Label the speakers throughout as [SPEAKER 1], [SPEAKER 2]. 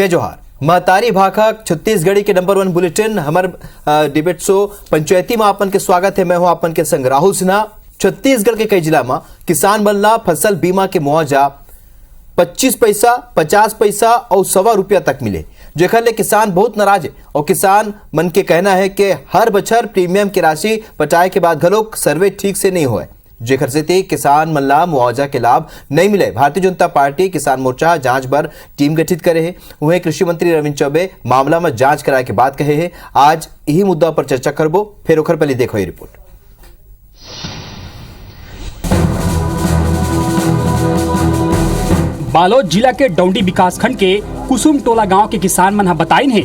[SPEAKER 1] जय जोहार। महतारी भाखा छत्तीसगढ़ी के नंबर 1 बुलेटिन हमार डिबेट शो पंचायती में आपन के स्वागत है। मैं हूं आपन के संग राहुल सिन्हा। छत्तीसगढ़ के कई जिला में किसान मन ला फसल बीमा के मुआवजा 25 पैसा, 50 पैसा और 1.25 रुपया तक मिले, जेकर ले किसान बहुत नाराज है। और किसान मन के कहना है कि हर बछर प्रीमियम की राशि पटाए के बाद घलोक सर्वे ठीक से नहीं हुए, जेकर से किसान मन ला मुआवजा के लाभ नहीं मिले। भारतीय जनता पार्टी किसान मोर्चा जांच बर टीम गठित करे है। वहीं कृषि मंत्री रविंद्र चौबे मामला में जांच कराए के बात कहे है। आज यही मुद्दा पर चर्चा करबो, फिर ओखर पहले देखो ये रिपोर्ट।
[SPEAKER 2] बालोद जिला के डौंडी विकासखंड के कुसुम टोला गांव के किसान मन बताइन है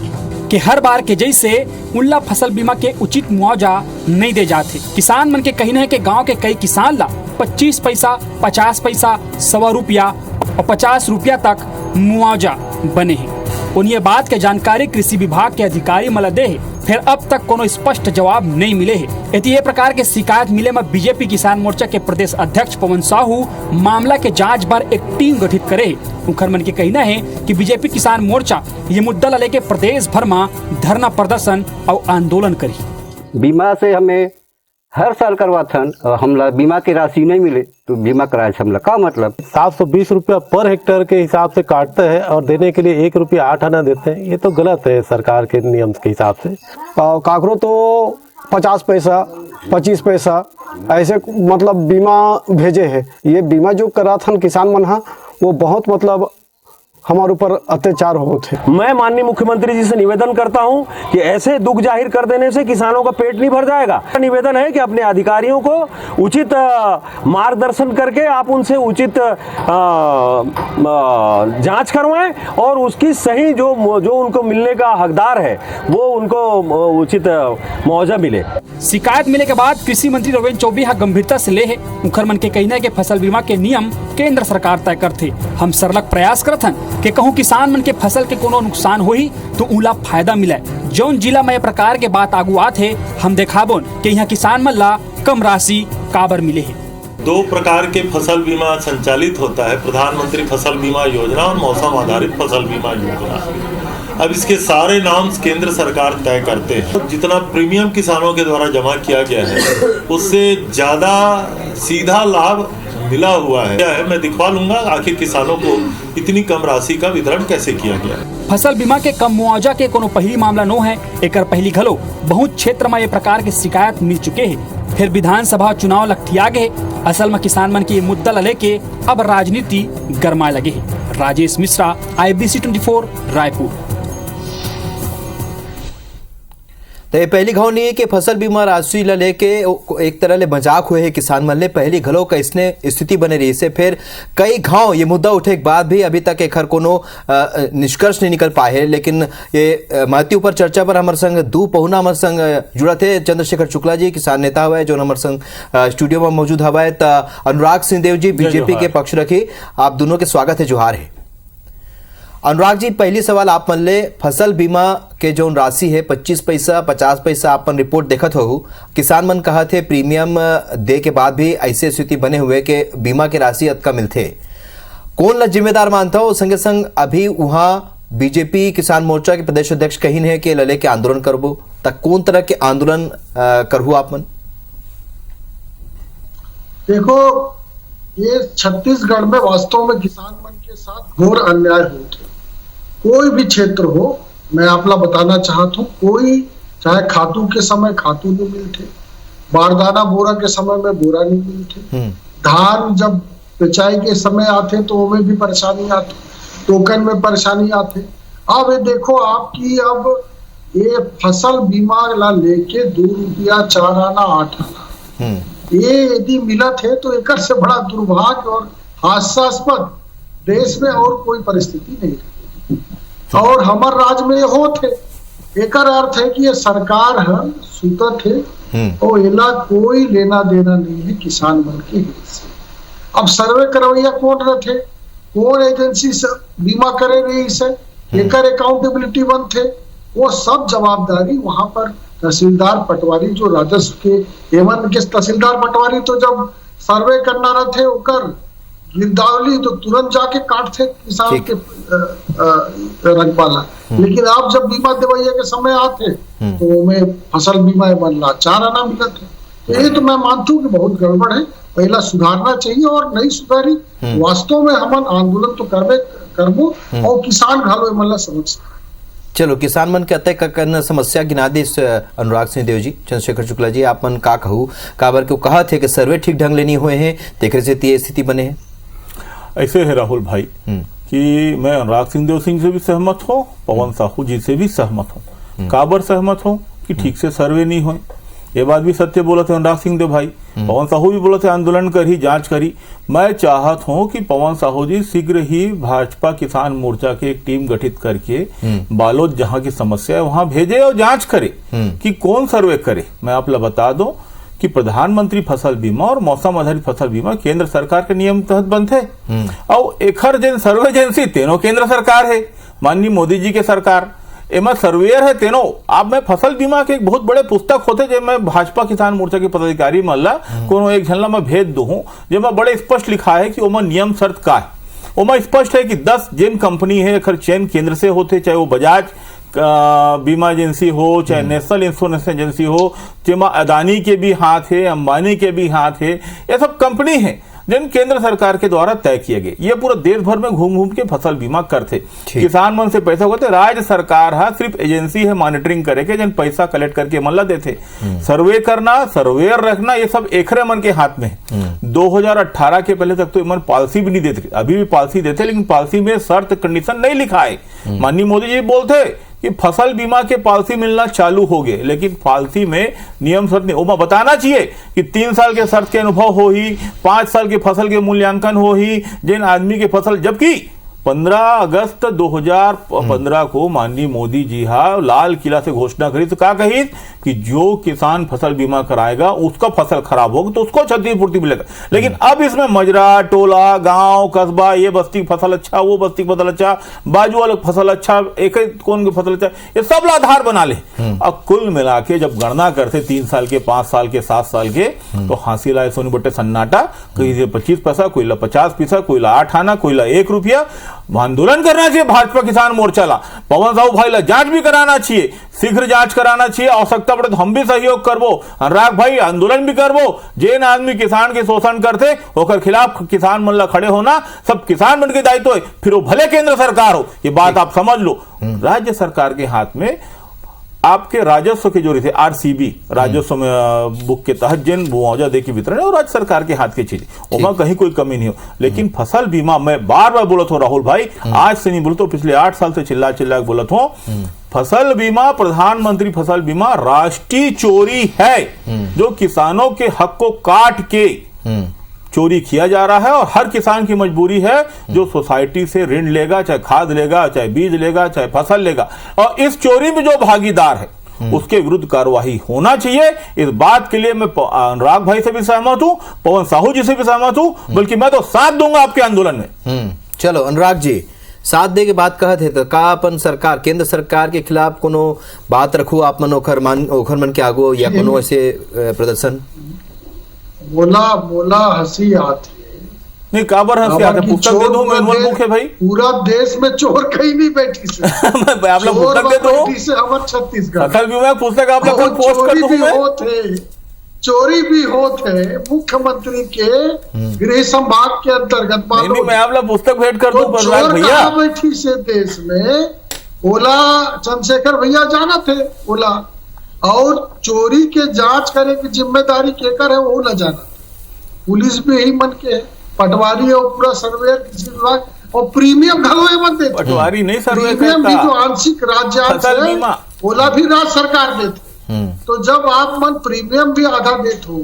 [SPEAKER 2] कि हर बार के जैसे उनला फसल बीमा के उचित मुआवजा नहीं दे जाते। किसान मन के कहना है कि गांव के कई किसान ला 25 पैसा, 50 पैसा, 1.25 रुपया और 50 रुपया तक मुआवजा बने हैं। उन ये बात के जानकारी कृषि विभाग के अधिकारी मला दे है, फिर अब तक कोनो स्पष्ट जवाब नहीं मिले है। यदि ये प्रकार के शिकायत मिले में बीजेपी किसान मोर्चा के प्रदेश अध्यक्ष पवन साहू मामला के जांच पर एक टीम गठित करे। उनकर मन के कहना है कि बीजेपी किसान मोर्चा ये मुद्दा ला लेके प्रदेश भर में धरना प्रदर्शन और आंदोलन करी।
[SPEAKER 3] बीमा से हमें हर साल करवाथन, हमला बीमा की राशि नहीं मिले तो बीमा कराए हमला का मतलब
[SPEAKER 4] 720 रुपया पर हेक्टेयर के हिसाब से काटते हैं और देने के लिए 1 रुपया 8 आना देते हैं। ये तो गलत है सरकार के नियम के हिसाब से।
[SPEAKER 5] काकरो तो 50 पैसा, 25 पैसा ऐसे मतलब बीमा भेजे है। ये बीमा जो करा था किसान मन वो बहुत मतलब हमारे ऊपर अत्याचार होते हैं।
[SPEAKER 6] मैं माननीय मुख्यमंत्री जी से निवेदन करता हूं कि ऐसे दुख जाहिर कर देने से किसानों का पेट नहीं भर जाएगा। निवेदन है कि अपने अधिकारियों को उचित मार्गदर्शन करके आप उनसे उचित जांच करवाएं और उसकी सही जो उनको मिलने का हकदार है वो उनको उचित मुआवजा मिले।
[SPEAKER 2] शिकायत मिले के बाद कृषि मंत्री रविंद्र चौबे गंभीरता से ले है। मुखर मन के कहना है कि फसल बीमा के नियम केंद्र सरकार तय करते। हम सरलग प्रयास करथन कि कहूं किसान मन के फसल के कोनो नुकसान होही तो उला फायदा मिले। जौन जिला में प्रकार के बात आगू आथे हम देखाबोन कि यहाँ किसान मन ला कम राशि काबर मिले है।
[SPEAKER 7] 2 प्रकार के फसल बीमा संचालित होता है, प्रधानमंत्री फसल बीमा योजना और मौसम आधारित फसल बीमा योजना। अब इसके सारे नाम केंद्र सरकार तय करते हैं। जितना प्रीमियम किसानों के द्वारा जमा किया गया है उससे ज्यादा सीधा लाभ मिला हुआ है। मैं दिखवा लूंगा आखिर किसानों को इतनी कम राशि का वितरण कैसे किया गया है।
[SPEAKER 2] फसल बीमा के कम मुआवजा के कोनो पहली मामला नो है। एकर पहली घलो बहुत क्षेत्र में ये प्रकार के शिकायत मिल चुके हैं। फिर विधानसभा चुनाव लखटिया गए। असल में किसान मन की मुद्दा ला लेके अब राजनीति गरमाए लगे है। राजेश मिश्रा, IBC 24 रायपुर।
[SPEAKER 1] तो ये पहली घाव नहीं है कि फसल बीमा राशि ला लेके एक तरह ले मजाक हुए है किसान मन ले। पहली घलो का इसने स्थिति बने रही से फिर कई घाव ये मुद्दा उठे के बाद भी अभी तक एक हर कोनो निष्कर्ष नहीं निकल पाए है। लेकिन ये महती ऊपर चर्चा पर हमारे संग 2 पहुना हमारे संग जुड़ा थे। चंद्रशेखर शुक्ला जी किसान नेता हुआ है जो हमारे संग स्टूडियो में मौजूद हवा है। अनुराग सिंहदेव जी बीजेपी के पक्ष रखी। आप दोनों के स्वागत है, जोहार है। अनुराग जी, पहली सवाल आप मन ले फसल बीमा के जो राशि है 25 पैसा, 50 पैसा आपन रिपोर्ट देखत हो। किसान मन कहा थे प्रीमियम दे के बाद भी ऐसे स्थिति बने हुए कि बीमा के राशि अतका मिलते। कौन ला जिम्मेदार मानता हो? संगे संग अभी वहाँ बीजेपी किसान मोर्चा के प्रदेश अध्यक्ष कही है कि लले के आंदोलन करबो, तक कौन तरह के आंदोलन करहु आप मन?
[SPEAKER 8] देखो, ये छत्तीसगढ़ में वास्तव में किसान मन के साथ घोर अन्याय होते। कोई भी क्षेत्र हो, मैं आपला बताना चाहता हूँ, कोई चाहे खातू के समय खातू नहीं मिलते, बारदाना बोरा के समय में बोरा नहीं मिलते, धान जब पिचाई के समय आते तो उनमें भी परेशानी आती, टोकन में परेशानी आते। अब ये देखो आपकी अब ये फसल बीमा ला लेके 2 रुपया 4 आना 8 आना ये यदि मिला थे तो एक से बड़ा दुर्भाग्य और हास्यास्पद देश में और कोई परिस्थिति नहीं रही। और हमार राज्य में हो थे। एक अर्थ है कि ये सरकार है सुतत है और इला कोई लेना देना नहीं है किसान मन के हित से। अब सर्वे करवैया कौन रहे, कौन एजेंसी से बीमा करे रही से, एक अकाउंटेबिलिटी बन थे, वो सब जवाबदारी वहां पर तहसीलदार पटवारी जो राजस्व के एवं के तहसीलदार पटवारी तो जब सर्वे करना रहे उकर गिरदावरी तो तुरंत जाके काटते किसान के रंगपाला, लेकिन आप जब बीमा दिवैया के समय आते तो में फसल बीमा बनला 4 आना मिलत है। तो ये तो मैं मानता हूँ कि बहुत गड़बड़ है, पहला सुधारना चाहिए और नहीं सुधारी वास्तव में हम आंदोलन तो करबो और किसान घालो मतलब समझ।
[SPEAKER 1] चलो किसान मन के अतः करना समस्या गिना दी अनुराग सिंह देव जी, चंद्रशेखर शुक्ला जी, आप मन का कहू काबर क्यों कहा थे कि सर्वे ठीक ढंग ले नहीं हुए हैं तेखरे से ये स्थिति बने हैं।
[SPEAKER 9] ऐसे है राहुल भाई कि मैं अनुराग सिंह देव सिंह से भी सहमत हूँ, पवन साहू जी से भी सहमत हूँ। काबर सहमत हूँ कि ठीक से सर्वे नहीं हुए, ये बात भी सत्य बोला थे अनुराग सिंह देव भाई। पवन साहू भी बोला थे आंदोलन करी, जांच करी। मैं चाहत हूं कि पवन साहू जी शीघ्र ही भाजपा किसान मोर्चा की एक टीम गठित करके बालोद जहां की समस्या है वहां भेजे और जांच करे कि कौन सर्वे करे। मैं आप लोग बता दो कि प्रधानमंत्री फसल बीमा और मौसम आधारित फसल बीमा केंद्र सरकार के नियम तहत बनते और एखर जन सर्वे एजेंसी तीनों केंद्र सरकार है, माननीय मोदी जी के सरकार एमा सर्वेयर है तीनों। आप में फसल बीमा के एक बहुत बड़े पुस्तक होते जो मैं भाजपा किसान मोर्चा के पदाधिकारी मल्ला कोनो एक झनला में भेज दू हूं, जिसमें बड़े स्पष्ट लिखा है कि ओमा नियम शर्त का है। ओमा स्पष्ट है कि 10 जिन कंपनी है अखर चयन केंद्र से होते, चाहे वो बजाज बीमा एजेंसी हो, चाहे नेशनल इंश्योरेंस एजेंसी हो, जेमा अदानी के भी हाथ है, अंबानी के भी हाथ है, ये सब कंपनी है जिन केंद्र सरकार के द्वारा तय किए गए। ये पूरा देश भर में घूम घूम के फसल बीमा करते, किसान मन से पैसा होते, राज्य सरकार है सिर्फ एजेंसी है मॉनिटरिंग करे के जन पैसा कलेक्ट करके मन ला देते। सर्वे करना, सर्वेयर रखना, ये सब एकरे मन के हाथ में है। 2018 के पहले तक तो मन पॉलिसी भी नहीं देते, अभी भी पॉलिसी देते, लेकिन पॉलिसी में शर्त कंडीशन नहीं लिखा है। माननीय मोदी जी बोलते कि फसल बीमा के पॉलिसी मिलना चालू हो गए, लेकिन पॉलिसी में नियम शर्त नहीं। ओमा बताना चाहिए कि 3 साल के शर्त के अनुभव हो ही, 5 साल के फसल के मूल्यांकन हो ही, जिन आदमी के फसल, जबकि 15 अगस्त 2015 को माननीय मोदी जी लाल किला से घोषणा करी तो क्या कही कि जो किसान फसल बीमा कराएगा उसका फसल खराब होगा तो उसको क्षतिपूर्ति मिलेगा। लेकिन अब इसमें मजरा, टोला, गांव, कस्बा, ये बस्ती फसल अच्छा, वो बस्ती फसल अच्छा, बाजू वाला फसल अच्छा, एक कौन की फसल अच्छा, ये सब आधार बना ले। अब कुल मिला के जब गणना करते 3 साल के, 5 साल के, 7 साल के, तो हासिल लाए सोनी बट्टे सन्नाटा, कोई 25 पैसा, कोई 50 पैसा, कोई 8 आना, कोई 1 रुपया। आंदोलन करना चाहिए भाजपा किसान मोर्चा ला, पवन साहू भाई ला जांच भी कराना चाहिए, शीघ्र जांच कराना चाहिए, आवश्यकता पड़े तो हम भी सहयोग करबो, अनुराग भाई आंदोलन भी करबो। जिन आदमी किसान के शोषण करते ओकर खिलाफ किसान मन ला खड़े होना सब किसान मन के दायित्व है, फिर वो भले केंद्र सरकार हो, ये बात आप समझ लो। राज्य सरकार के हाथ में आपके राजस्व के जो थे आरसीबी राजस्व में बुक के तहत जिन मुआवजा दे के वितरण है और राज्य सरकार के हाथ की चीज, वहां कहीं कोई कमी नहीं हो। लेकिन फसल बीमा मैं बार बार बोलत हूं राहुल भाई, आज से नहीं बोलता हूं, पिछले 8 साल से चिल्ला चिल्ला के बोलत हूं, फसल बीमा, प्रधानमंत्री फसल बीमा राष्ट्रीय चोरी है जो किसानों के हक को काट के चोरी किया जा रहा है। और हर किसान की मजबूरी है जो सोसाइटी से ऋण लेगा, चाहे खाद लेगा, चाहे बीज लेगा, चाहे फसल लेगा, और इस चोरी में जो भागीदार है उसके विरुद्ध कार्रवाई होना चाहिए। इस बात के लिए मैं अनुराग भाई से भी सहमत हूं, पवन साहू जी से भी सहमत हूं, बल्कि मैं तो साथ दूंगा आपके आंदोलन में।
[SPEAKER 1] चलो अनुराग जी, साथ दे के बात कहत है तो का अपन सरकार, केंद्र सरकार के खिलाफ कोनो बात रखू आप मन ओखर मन के आगो या कोनो ऐसे प्रदर्शन?
[SPEAKER 8] बोला हंसी आती है,
[SPEAKER 9] नहीं काबर हंसी आती है, पुस्तक दे दो मैनुअल बुक है भाई,
[SPEAKER 8] पूरा देश में चोर कहीं नहीं बैठी से
[SPEAKER 9] आप लोग पुस्तक दे दो,
[SPEAKER 8] हमारे छत्तीसगढ़
[SPEAKER 9] फसल बीमा पुस्तक आप लोग पोस्ट कर दो।
[SPEAKER 8] चोरी भी होते मुख्यमंत्री के गृह संभाग के अंतर्गत।
[SPEAKER 9] नहीं, मैं आप लोग पुस्तक भेंट कर दूं
[SPEAKER 8] चोर भैया बैठी से देश में, ओला चंद्रशेखर भैया जाना थे ओला, और चोरी के जांच करे की जिम्मेदारी केकर है वो न जाना, पुलिस भी यही मन के पटवारी और पूरा सर्वेयर कृषि विभाग और प्रीमियम घलो मन देते,
[SPEAKER 9] पटवारी नहीं सर्वे
[SPEAKER 8] प्रीमियम भी जो आंशिक राज्य ओला भी राज्य सरकार देते। तो जब आप मन प्रीमियम भी आधा देते हो,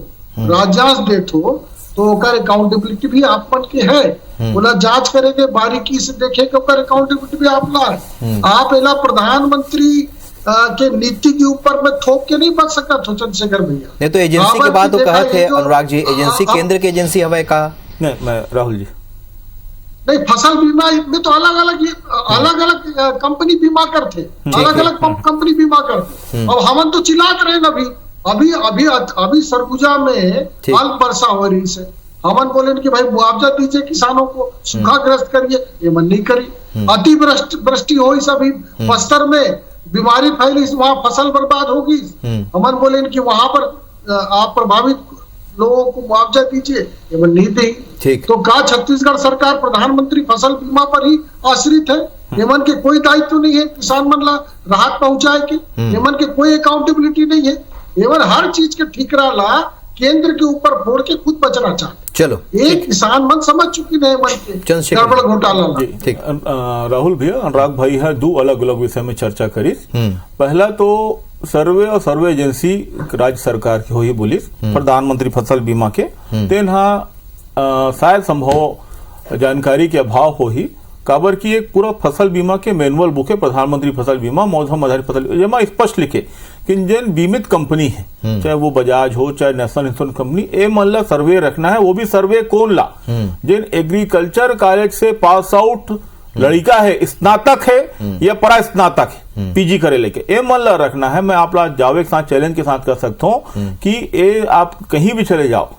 [SPEAKER 8] राज्यांश देते हो, तो ओकर अकाउंटेबिलिटी भी आप मन के है, बोला जांच करेंगे बारीकी से देखे कि ओकर अकाउंटेबिलिटी भी आप ला है। आप एला प्रधानमंत्री के नीति के ऊपर में थोप के नहीं बच सकता तो चंद्रशेखर भैया।
[SPEAKER 1] नहीं तो एजेंसी की बात तो कहा थे अनुराग जी, एजेंसी केंद्र की एजेंसी हवे का? नहीं,
[SPEAKER 9] मैं राहुल जी
[SPEAKER 8] नहीं, फसल बीमा में तो अलग अलग कंपनी बीमा करते, अलग अलग कंपनी बीमा करते। अब हमन तो चिल्लात रहे अभी सरगुजा में अल्प वर्षा हो रही से, हमन बोले कि भाई मुआवजा दीजिए किसानों को, सूखाग्रस्त करिए, ये मन नहीं करी। अति वृष्टि हो सभी बस्तर में बीमारी फैली, वहां फसल बर्बाद होगी, हमन बोले कि वहां पर आप प्रभावित लोगों को मुआवजा दीजिए, ये मन नहीं दी। तो का छत्तीसगढ़ सरकार प्रधानमंत्री फसल बीमा पर ही आश्रित है? एमन के कोई दायित्व नहीं है किसान मन ला राहत पहुंचाए के, एमन के कोई अकाउंटेबिलिटी नहीं है, एमन हर चीज के ठिकरा ला केंद्र के ऊपर फोड़ के खुद बचना चाहते।
[SPEAKER 1] चलो
[SPEAKER 8] एक किसान मन समझ चुकी नहीं मन के गड़बड़ घोटाला।
[SPEAKER 9] ठीक राहुल भैया, अनुराग भाई है दो अलग अलग विषय में चर्चा करी। पहला तो सर्वे और सर्वे एजेंसी राज्य सरकार की हो ही बोलिस प्रधानमंत्री फसल बीमा के तेन शायद संभव जानकारी के अभाव हो ही काबर की एक पूरा फसल बीमा के मैनुअल बुक है प्रधानमंत्री फसल बीमा मौसम आधारित फसल बीमा स्पष्ट लिखे कि जिन बीमित कंपनी है चाहे वो बजाज हो चाहे नेशनल इंश्योरेंस कंपनी ए मन सर्वे रखना है, वो भी सर्वे कौन ला जिन एग्रीकल्चर कॉलेज से पास आउट लड़का है, स्नातक है या परा स्नातक है, पीजी करे लेके ए मन ला रखना है। मैं आप जावे के साथ चैलेंज के साथ कर सकता हूँ कि ए आप कहीं भी चले जाओ,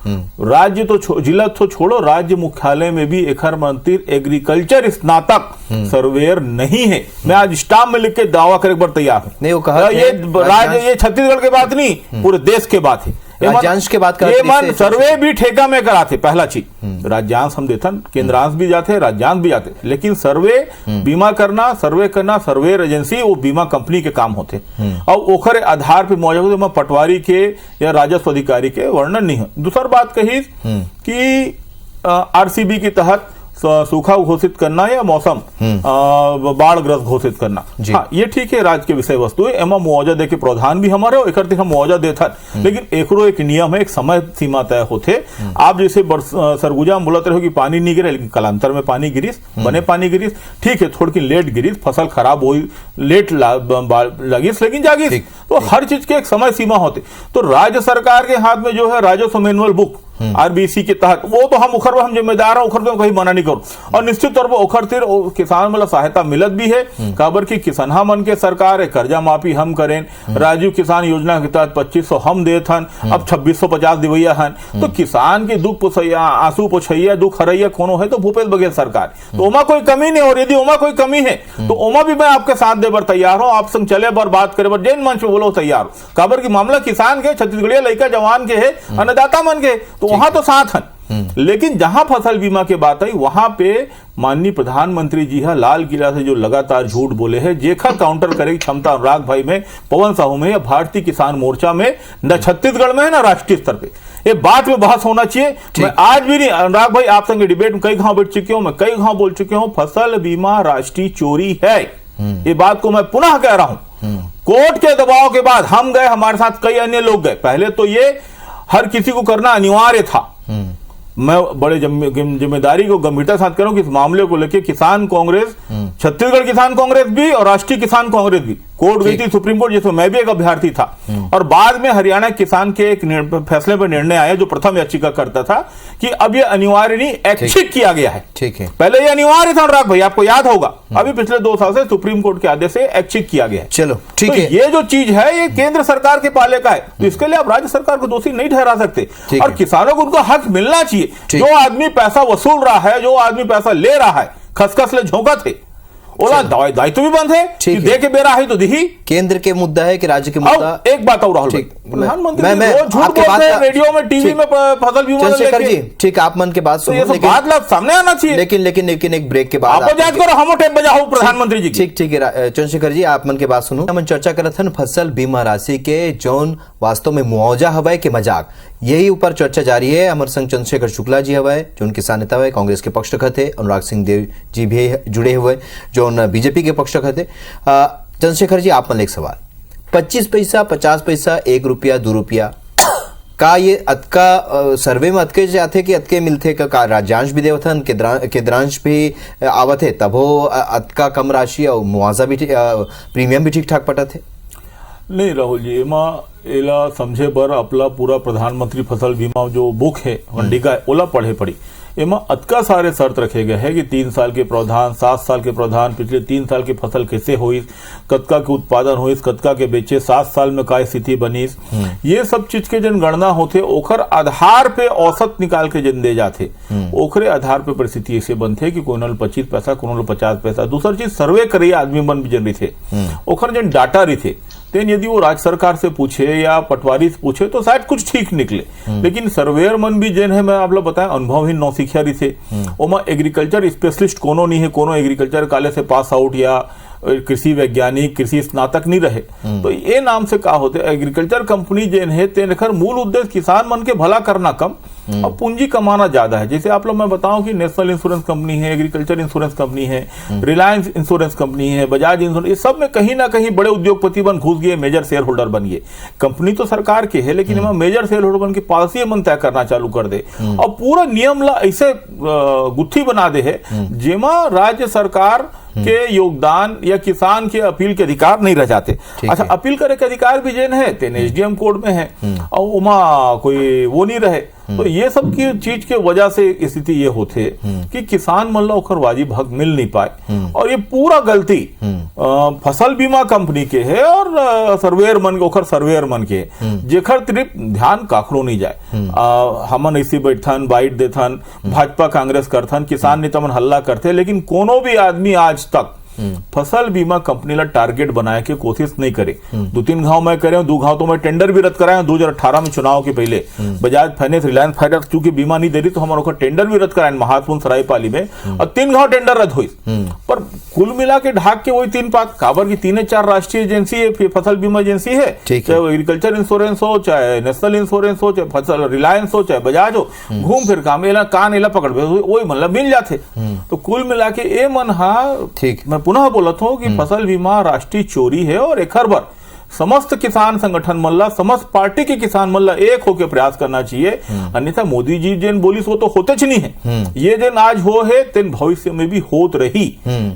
[SPEAKER 9] राज्य तो जिला तो छोड़ो, राज्य मुख्यालय में भी एक मंत्री एग्रीकल्चर स्नातक सर्वेयर नहीं है। मैं आज स्टाम्प में लिख के दावा करे पर तैयार हूँ।
[SPEAKER 1] नहीं वो कहा
[SPEAKER 9] ये राज्य, ये छत्तीसगढ़ की बात नहीं, पूरे देश के बात है।
[SPEAKER 1] राज्यांश के बात
[SPEAKER 9] सर्वे भी ठेका में कराते, पहला चीज राज्यांश हम देथन, केंद्रांश भी जाते, राज्यांश भी जाते, लेकिन सर्वे बीमा करना, सर्वे करना सर्वे एजेंसी वो बीमा कंपनी के काम होते और ओखरे आधार पे मौजूद में पटवारी के या राजस्व अधिकारी के वर्णन नहीं है। दूसरी बात कही कि आरसीबी के तहत सूखा घोषित करना या मौसम बाढ़ग्रस्त घोषित करना, हाँ ये ठीक है, राज्य के विषय वस्तु है, एमा मुआवजा दे के प्रावधान भी हमारे एक हम मुआवजा देता, लेकिन एकरो एक नियम है, एक समय सीमा तय होते। आप जैसे सरगुजा में बोलते रहो कि पानी नहीं गिरे, लेकिन कालांतर में पानी गिरीस, बने पानी गिरीस, ठीक है थोड़ी लेट गिरीस, फसल खराब हुई, लेट लगिस लेकिन जागिस, तो हर चीज के एक समय सीमा होते। तो राज्य सरकार के हाथ में जो है राजस्व मैनुअल बुक आरबीसी के तहत, वो तो हम उखर हम जिम्मेदार है, उखर तो कहीं मना नहीं करूं, और निश्चित तौर पर उखर तिर किसान मतलब सहायता मिलत भी है। काबर की किसाना मन के सरकार है, कर्जा माफी हम करें, राजीव किसान योजना के तहत 2500 हम देत हन, अब 2650 दिवैया हन, तो किसान के दुख पुछैया, आंसू पुछैया, दुख हरैया कोनो है तो भूपेश बघेल सरकार, तो ओमा कोई कमी नहीं। और यदि ओमा कोई कमी है तो ओमा भी मैं आपके साथ दे बर तैयार हूं, आप संग चले बर बात करे बर जैन मंच पे बोलो तैयार हूं। काबर की मामला किसान के, छत्तीसगढ़िया लड़का जवान के है, अन्नदाता मन के, तो वहां तो साथ हन। लेकिन जहां फसल बीमा की बात आई वहां पे माननीय प्रधानमंत्री जी है लाल किला से जो लगातार झूठ बोले हैं, जेखर काउंटर करे क्षमता अनुराग भाई में, पवन साहू में या भारतीय किसान मोर्चा में, न छत्तीसगढ़ में है न राष्ट्रीय स्तर पे, ये बात में बहस होना चाहिए। मैं आज भी नहीं अनुराग भाई आप संग डिबेट में कई घाव बैठ चुके हूं, मैं कई घाव बोल चुके हूं, फसल बीमा राष्ट्रीय चोरी है, ये बात को मैं पुनः कह रहा हूं। कोर्ट के दबाव के बाद हम गए, हमारे साथ कई अन्य लोग गए, पहले तो ये हर किसी को करना अनिवार्य था। मैं बड़े जिम्मेदारी को गंभीरता साथ करूं कि इस मामले को लेकर किसान कांग्रेस, छत्तीसगढ़ किसान कांग्रेस भी और राष्ट्रीय किसान कांग्रेस भी कोर्ट गई थी, सुप्रीम कोर्ट, जिसमें मैं भी एक अभ्यर्थी था, और बाद में हरियाणा किसान के एक फैसले पर निर्णय आया जो प्रथम याचिका करता था कि अब ये अनिवार्य नहीं, ऐच्छिक किया गया है। ठीक है, पहले ये अनिवार्य था अनुराग भाई, आपको याद होगा, अभी पिछले 2 साल से सुप्रीम कोर्ट के आदेश से ऐच्छिक किया गया है।
[SPEAKER 1] चलो ठीक है,
[SPEAKER 9] ये जो चीज है ये केंद्र सरकार के पाले का है, तो इसके लिए आप राज्य सरकार को दोषी नहीं ठहरा सकते, और किसानों को उनको हक मिलना चाहिए। जो आदमी पैसा वसूल रहा है, जो आदमी पैसा ले रहा है, खसखस ले झोंका थे, ओला दायित्व भी बंद है कि दे के बेरा है तो दिही।
[SPEAKER 1] केंद्र के मुद्दा है कि राज्य के मुद्दा।
[SPEAKER 9] एक बात और राहुल भाई, प्रधानमंत्री रोज झूठ बोलते हैं रेडियो में, टीवी में, फसल बीमा
[SPEAKER 1] चंद्रशेखर जी, ठीक आप मन के बात सुनो,
[SPEAKER 9] ये सब बात सामने आना चाहिए।
[SPEAKER 1] लेकिन एक ब्रेक के बाद
[SPEAKER 9] आप जांच करो, हम टेप बजाओ प्रधानमंत्री जी।
[SPEAKER 1] ठीक है चंद्रशेखर जी, आप मन के बात सुनो। हम चर्चा करत हन फसल बीमा राशि के जौन वास्तव में मुआवजा हवाए के मजाक, यही ऊपर चर्चा जारी है। अमर संघ चंद्रशेखर शुक्ला जी हवाए जो किसान नेता हुए, कांग्रेस के पक्षधर थे, अनुराग सिंह देव जी भी जुड़े हुए जो बीजेपी के पक्षधर थे। चंद्रशेखर जी आप मन एक सवाल, 25 पैसा, 50 पैसा, 1 रुपया, 2 रुपया का ये अतका सर्वे में अतके जाते कि अतके मिलते का राज्यांश भी देवथन, केंद्रांश भी आवत है, तब हो अतका कम राशि और मुआवजा भी प्रीमियम भी ठीक ठाक पटा थे?
[SPEAKER 9] नहीं राहुल जी, एला समझे बर अपला पूरा प्रधानमंत्री फसल बीमा जो बुक है हंडिका ओला पढ़े पड़ी। एमा अतका सारे शर्त रखे गए हैं कि 3 साल के प्रावधान, 7 साल के प्रावधान, पिछले 3 साल की फसल कैसे हुई, कतका के उत्पादन हुई, कतका के बेचे, 7 साल में का स्थिति बनी, ये सब चीज के जन गणना होते ओखर आधार पे औसत निकाल के जन दे जाते, ओखरे आधार पे परिस्थिति ऐसे बनते कि कोनो 25 पैसा, कोनो 50 पैसा। दूसर चीज सर्वे करिए आदमी मन भी जन रही थे, ओखर जन डाटा रही थे, तेन यदि वो राज्य सरकार से पूछे या पटवारी से पूछे तो शायद कुछ ठीक निकले, लेकिन सर्वेयर मन भी जन है, मैं आप लोग बताएं अनुभवहीन नौसिखिया रही थे, ओमा एग्रीकल्चर स्पेशलिस्ट कोनो नहीं है, कोनो एग्रीकल्चर कॉलेज से पास आउट या कृषि वैज्ञानिक, कृषि स्नातक नहीं रहे। तो ये नाम से का होते एग्रीकल्चर कंपनी जेन है तेन मूल उद्देश्य किसान मन के भला करना कम और पूंजी कमाना ज्यादा है। जैसे आप लोग मैं बताऊं कि नेशनल इंश्योरेंस कंपनी है, एग्रीकल्चर इंश्योरेंस कंपनी है, रिलायंस इंश्योरेंस कंपनी है, बजाज इंश्योरेंस, ये सब में कहीं ना कहीं बड़े उद्योगपति बन घुस गए, मेजर शेयर होल्डर बन गए। कंपनी तो सरकार के है लेकिन मेजर शेयर होल्डर बन के पॉलिसी मन तय करना चालू कर दे और पूरा नियम ला ऐसे गुत्थी बना दे है जेमा राज्य सरकार के योगदान या किसान के अपील के अधिकार नहीं रह जाते। अच्छा, अपील करे के अधिकार भी जेन है तेन एसडीएम कोड में है और उमा कोई वो नहीं रहे। तो ये सब की चीज के वजह से स्थिति ये होते कि किसान मन ला ओकर वाजिब हक मिल नहीं पाए और ये पूरा गलती फसल बीमा कंपनी के है और सर्वेयर मन के, ओकर सर्वेयर मन के, जेखर तरफ ध्यान काखरो नहीं जाए। हमन ऐसी बैठथन, बाइट देथन, भाजपा कांग्रेस करथन, किसान नेता मन हल्ला करते, लेकिन कोनो भी आदमी आज तक फसल बीमा कंपनी ला टारगेट बनाए के कोशिश नहीं करे। 2-3 घाव मैं करे, 2 घाव तो मैं टेंडर भी रद्द कराया 2018 में चुनाव के पहले। बजाज फाइनेंस, रिलायंस फाइनेंस चूंकि बीमा नहीं दे रही तो हमारा टेंडर भी रद्द कराए महात्मा सरायपाली में और 3 घाव टेंडर रद्द हुई। पर कुल मिला के ढाक के वही 3 पात काबर की 3-4 राष्ट्रीय एजेंसी है, फसल बीमा एजेंसी है, चाहे वो एग्रीकल्चर इंश्योरेंस हो, चाहे नेशनल इंश्योरेंस हो, चाहे फसल रिलायंस हो, चाहे बजाज हो, घूम फिर काम एला कान एला पकड़ वही मतलब मिल जाते। तो कुल मिला के ए मन हा ठीक मैं पुनः बोलत हूं कि फसल बीमा राष्ट्रीय चोरी है और एक हर बार समस्त किसान संगठन मल्ला, समस्त पार्टी के किसान मल्ला एक होकर प्रयास करना चाहिए। अन्यथा मोदी जी जिन बोली सो तो होते च नहीं है, ये जिन आज हो है तेन भविष्य में भी होत रही।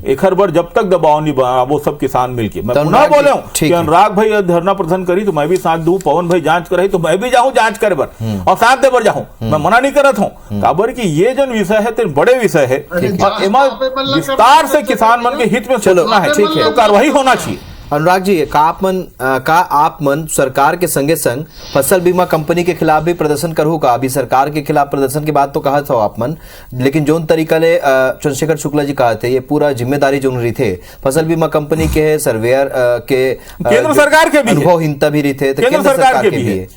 [SPEAKER 9] एक हर बार जब तक दबाव नहीं बना वो सब किसान मिलके, मैं पुनः बोले हूं कि अनुराग भाई धरना प्रदर्शन करी तो मैं भी साथ दूं, पवन भाई जांच करे तो मैं भी जाऊं जांच करे बर और साथ दे बर जाऊं, मैं मना नहीं करत हूं। काबर की ये जन विषय है तेन बड़े विषय है, विस्तार से किसान मन के हित में सोचना है, तो कार्रवाई होना चाहिए।
[SPEAKER 1] अनुराग जी, का आप मन सरकार के संगे संग फसल बीमा कंपनी के खिलाफ भी प्रदर्शन करू का? अभी सरकार के खिलाफ प्रदर्शन की बात तो कहा था आप मन, लेकिन जोन तरीका ले चंद्रशेखर शुक्ला जी कहा थे ये पूरा जिम्मेदारी जो रही थे फसल बीमा कंपनी के है, सर्वेयर के,
[SPEAKER 9] केंद्र सरकार के भी
[SPEAKER 1] अनुभवहीनता भी रही थे, तो केंद्र सरकार के भी है।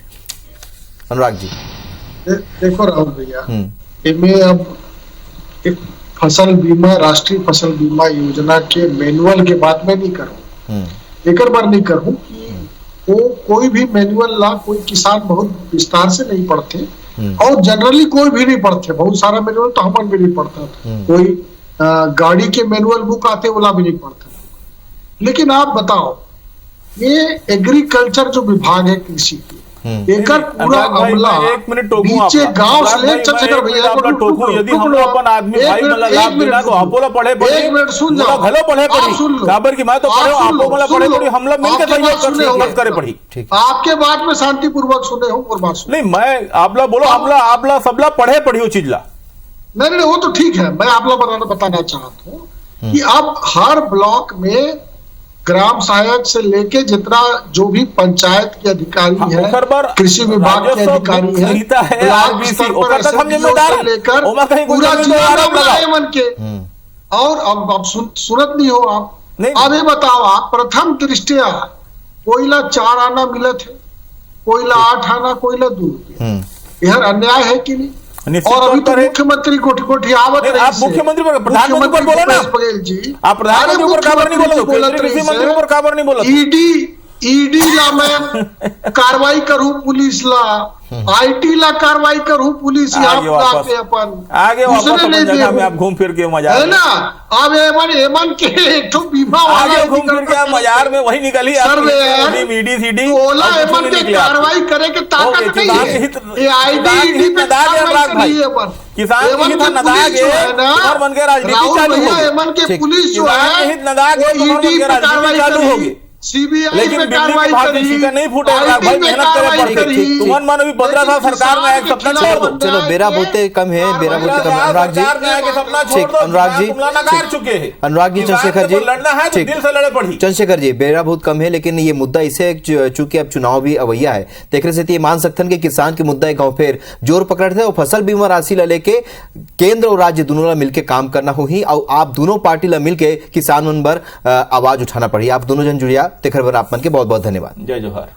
[SPEAKER 1] अनुराग जी
[SPEAKER 8] देखो राहुल भैया, इनमें अब फसल बीमा, राष्ट्रीय फसल बीमा योजना के मैनुअल के बात में नहीं करूं, एक बार नहीं करूं कि वो कोई भी मैनुअल ला कोई किसान बहुत विस्तार से नहीं पढ़ते और जनरली कोई भी नहीं पढ़ते। बहुत सारा मैनुअल तो हम भी नहीं पढ़ता, कोई गाड़ी के मैनुअल बुक आते वाला भी नहीं पढ़ता। लेकिन आप बताओ, ये एग्रीकल्चर जो विभाग है कृषि की, एक पूरा अमला
[SPEAKER 9] एक मिनट टोकूं
[SPEAKER 8] नीचे गांव से ले चंद्रशेखर भैया को
[SPEAKER 9] टोकूं, यदि हम अपन आदमी भाई मला लाभ देना तो आपो ला पढ़े पढ़े,
[SPEAKER 8] एक मिनट सुन जाओ,
[SPEAKER 9] भलो पढ़े पढ़ी, काबर की मैं तो पढ़े आपो मला पढ़े पढ़ी, हम लोग मिलकर सहयोग करे पढ़ी।
[SPEAKER 8] आपके बात में शांतिपूर्वक सुने हो और बात सुन
[SPEAKER 9] नहीं, मैं आपला बोलो, आपला सबला पढ़े पढ़ी हो चीज ला,
[SPEAKER 8] नहीं वो तो ठीक है। मैं आपला बताना चाहता हूँ कि अब हर ब्लॉक में ग्राम सहायक से लेके जितना जो भी पंचायत के अधिकारी है, कृषि विभाग के अधिकारी है, ब्लॉक स्तर पर से लेकर पूरा जिला मन के, और अब सुनत नहीं हो आप। अब ये बताओ आप, प्रथम दृष्टिया कोयला 4 आना मिला थे, कोयला 8 आना, कोयला 2 रुपये, यह अन्याय है कि नहीं? और अभी तो मुख्यमंत्री कोठी आवत रही,
[SPEAKER 9] आप मुख्यमंत्री पर, प्रधानमंत्री पर बोलो ना
[SPEAKER 8] पटेल जी,
[SPEAKER 9] आप प्रधानमंत्री पर खबर नहीं बोलो, कृषि मंत्री पर खबर नहीं बोलो।
[SPEAKER 8] ईडी ला मैं कार्रवाई करूं, पुलिस ला, आईटी ला कार्रवाई करूं, पुलिस आगे अपन
[SPEAKER 9] आगे आप घूम फिर के मजा
[SPEAKER 8] है ना। अब एमन के एक तो बीमा
[SPEAKER 9] आगे घूम फिर के मजार में वही निकली
[SPEAKER 8] सर्वे ओला एमन के कार्रवाई करे के ताकत नहीं है। ये आईडी पे कार्रवाई है अपन
[SPEAKER 9] किसान के हित नदाग है ना, बन के राजनीति चालू होगी,
[SPEAKER 8] एमन के पुलिस जो है
[SPEAKER 9] हित नदाग है, कार्रवाई
[SPEAKER 8] चालू होगी। सीबीआई
[SPEAKER 9] लेकिन
[SPEAKER 8] पे
[SPEAKER 9] दिल्ली
[SPEAKER 8] कार्रवाई
[SPEAKER 9] की भारतीय
[SPEAKER 8] करी,
[SPEAKER 9] सीटें नहीं फूटे अनुराग भाई,
[SPEAKER 8] IT में
[SPEAKER 9] मेहनत करे
[SPEAKER 8] कार्रवाई
[SPEAKER 9] पड़
[SPEAKER 8] करी।
[SPEAKER 9] गई। तुमन मन अभी 15 साल सरकार में आए, सपना छोड़ दो।
[SPEAKER 1] चलो बेरा बोलते कम है, बेरा बोलते कम है। अनुराग जी
[SPEAKER 9] सरकार में आए के सपना छोड़
[SPEAKER 1] ठीक,
[SPEAKER 9] दो।
[SPEAKER 1] अनुराग जी
[SPEAKER 9] तुम नकार चुके हैं।
[SPEAKER 1] अनुराग जी, चंद्रशेखर जी
[SPEAKER 9] लड़ना है तो
[SPEAKER 1] ठीक।
[SPEAKER 9] दिल से लड़े पड़ी।
[SPEAKER 1] चंद्रशेखर जी, बेरा बहुत कम है, लेकिन ये मुद्दा इसे चूंकि अब चुनाव भी अवैया है, देखने से ये मान सकते हैं कि किसान के मुद्दा गांव फिर जोर पकड़ थे और फसल बीमा राशि ला लेके केंद्र और राज्य दोनों ला मिलकर काम करना हो ही, और आप दोनों पार्टी ला मिलके किसान मन पर आवाज उठाना पड़ी। आप दोनों जन जुड़िया तेखर बर आप मन के बहुत बहुत धन्यवाद।
[SPEAKER 9] जय जोहार।